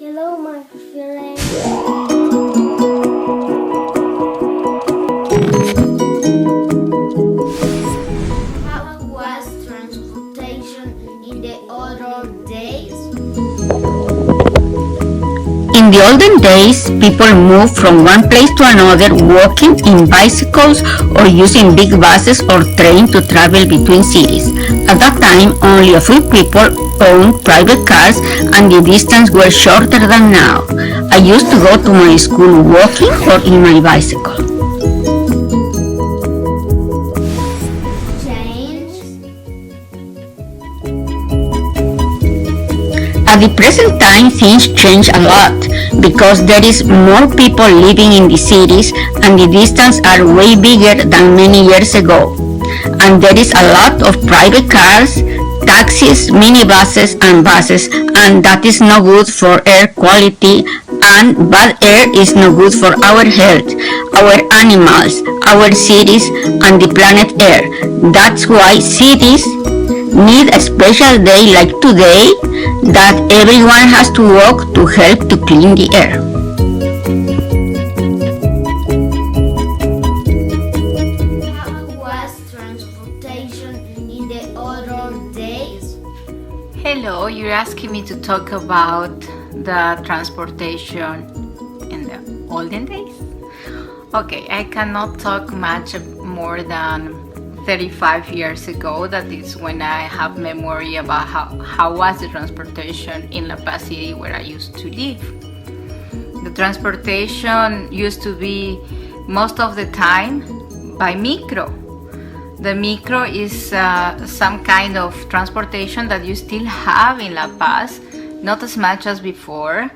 Hello, my friend. How was transportation in the olden days? In the olden days, people moved from one place to another walking in bicycles or using big buses or trains to travel between cities. At that time, only a few people owned private cars and the distance were shorter than now. I used to go to my school walking or in my bicycle. At the present time, things change a lot because there is more people living in the cities and the distances are way bigger than many years ago. And there is a lot of private cars, taxis, minibuses and buses, and that is no good for air quality, and bad air is no good for our health, our animals, our cities and the planet Earth. That's why cities need a special day like today that everyone has to walk to help to clean the air. How was transportation in the olden days? Hello, you're asking me to talk about the transportation in the olden days? Okay, I cannot talk much more than 35 years ago. That is when I have memory about how was the transportation in La Paz City where I used to live. The transportation used to be most of the time by micro. The micro is some kind of transportation that you still have in La Paz, not as much as before,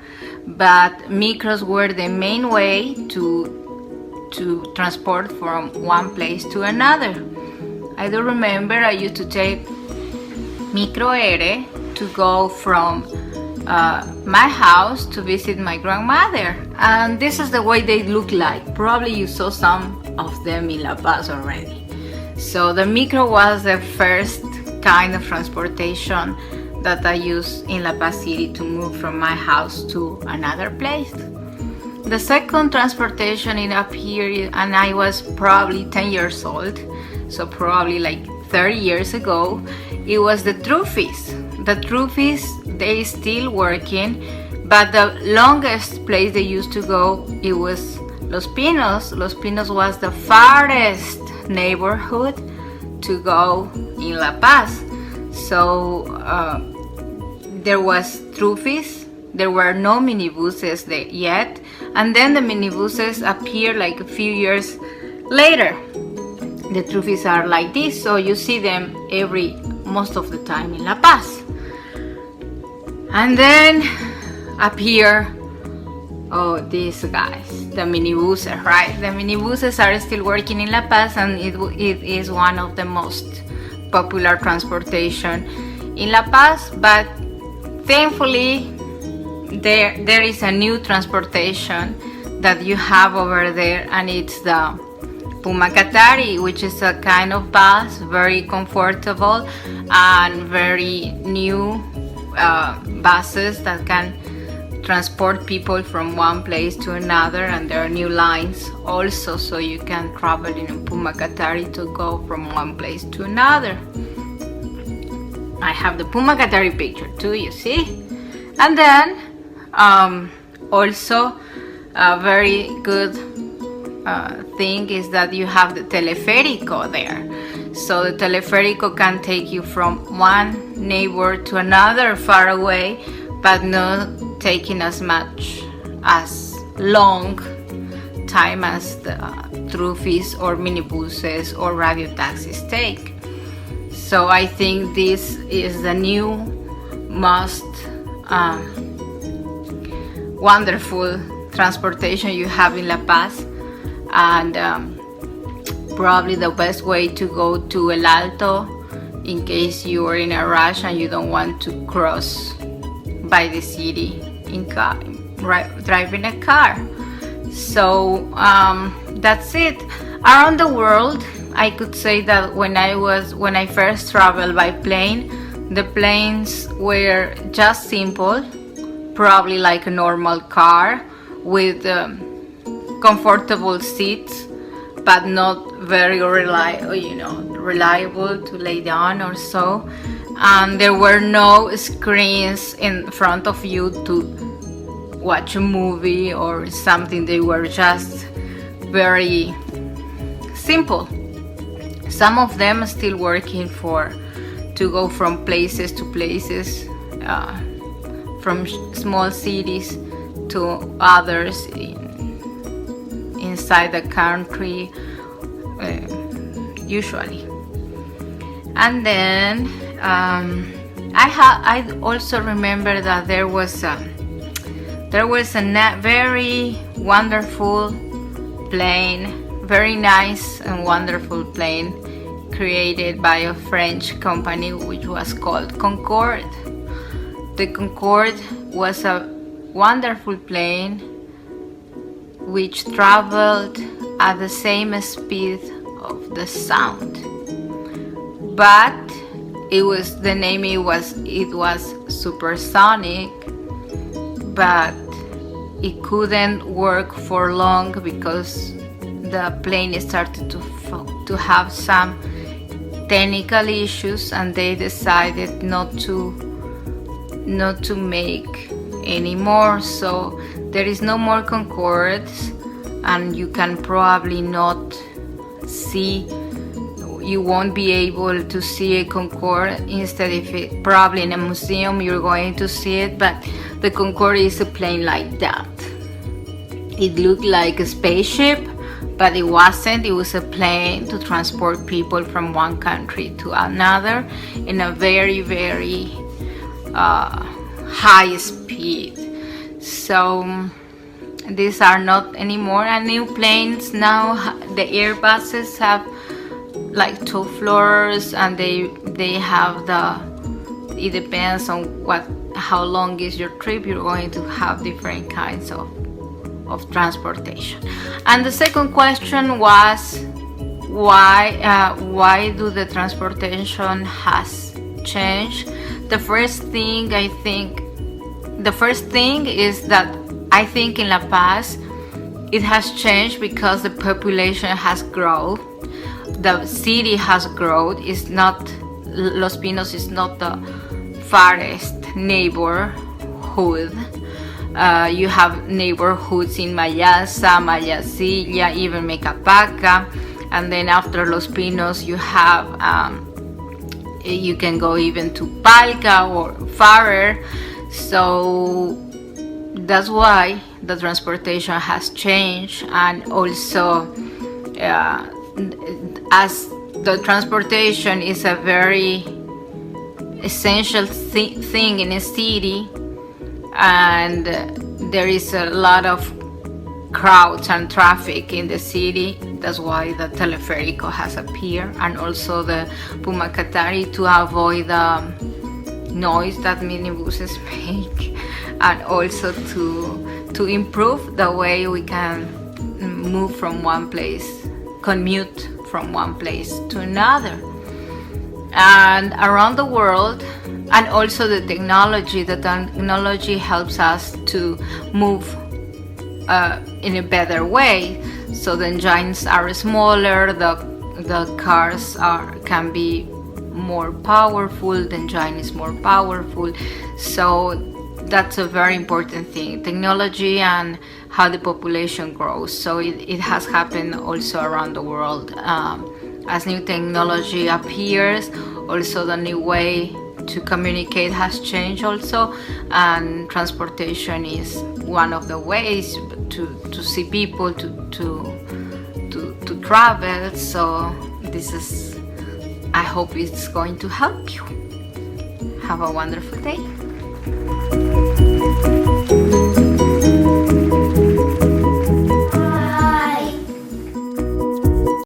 but micros were the main way to transport from one place to another. I do remember I used to take Micro Ere to go from my house to visit my grandmother, and this is the way they look like. Probably you saw some of them in La Paz already. So the micro was the first kind of transportation that I used in La Paz City to move from my house to another place. The second transportation in up here, and I was probably 10 years old, so probably like 30 years ago, it was the Trufis. The Trufis, they still working, but the longest place they used to go, it was Los Pinos. Los Pinos was the farthest neighborhood to go in La Paz. So there was Trufis, there were no minibuses there yet, and then the minibuses appeared like a few years later. The Trufis are like this, so you see them most of the time in La Paz. And then appear, these guys, the minibuses, right? The minibuses are still working in La Paz, and it is one of the most popular transportation in La Paz. But thankfully, there is a new transportation that you have over there, and it's the Pumacatari, which is a kind of bus, very comfortable and very new buses that can transport people from one place to another, and there are new lines also, so you can travel in Pumacatari to go from one place to another. I have the Pumacatari picture too, you see. And then also a very good thing is that you have the teleférico there. So the teleférico can take you from one neighbor to another far away, but not taking as long time as the Trufis or minibuses or radio taxis take. So I think this is the new most wonderful transportation you have in La Paz, and probably the best way to go to El Alto in case you are in a rush and you don't want to cross by the city in car, driving a car. So that's it. Around the world, I could say that when I first traveled by plane, the planes were just simple, probably like a normal car with comfortable seats, but not very reliable to lay down or so. And there were no screens in front of you to watch a movie or something. They were just very simple. Some of them are still working to go from places to places, from small cities to others inside the country, usually. And then I also remember that there was a very wonderful plane, very nice and wonderful plane created by a French company which was called Concorde. The Concorde was a wonderful plane which traveled at the same speed of the sound, but it was supersonic, but it couldn't work for long because the plane started to have some technical issues, and they decided not to make anymore. So there is no more Concordes, and you can probably not see, you won't be able to see a Concorde. Instead, probably in a museum you're going to see it, but the Concorde is a plane like that. It looked like a spaceship, but it wasn't. It was a plane to transport people from one country to another in a very, very high speed. So these are not anymore. And new planes now, the Airbuses have like 2 floors, and they have it depends on how long is your trip. You're going to have different kinds of transportation. And the second question was why do the transportation has changed? The first thing is that I think in La Paz it has changed because the population has grown, the city has grown. Los Pinos is not the farthest neighborhood. You have neighborhoods in Mayasa, Mayasilla, even Mecapaca, and then after Los Pinos you have you can go even to Palca or farther. So that's why the transportation has changed. And also as the transportation is a very essential thing in a city, and there is a lot of crowds and traffic in the city. That's why the teleférico has appeared, and also the Pumacatari, to avoid the noise that minibuses make, and also to improve the way we can move from one place, commute from one place to another. And around the world, and also the technology helps us to move in a better way. So the engines are smaller, the cars can be more powerful, the engine is more powerful. So that's a very important thing, technology and how the population grows. So it has happened also around the world. As new technology appears, also the new way to communicate has changed also, and transportation is one of the ways to see people, to travel. So I hope it's going to help you. Have a wonderful day.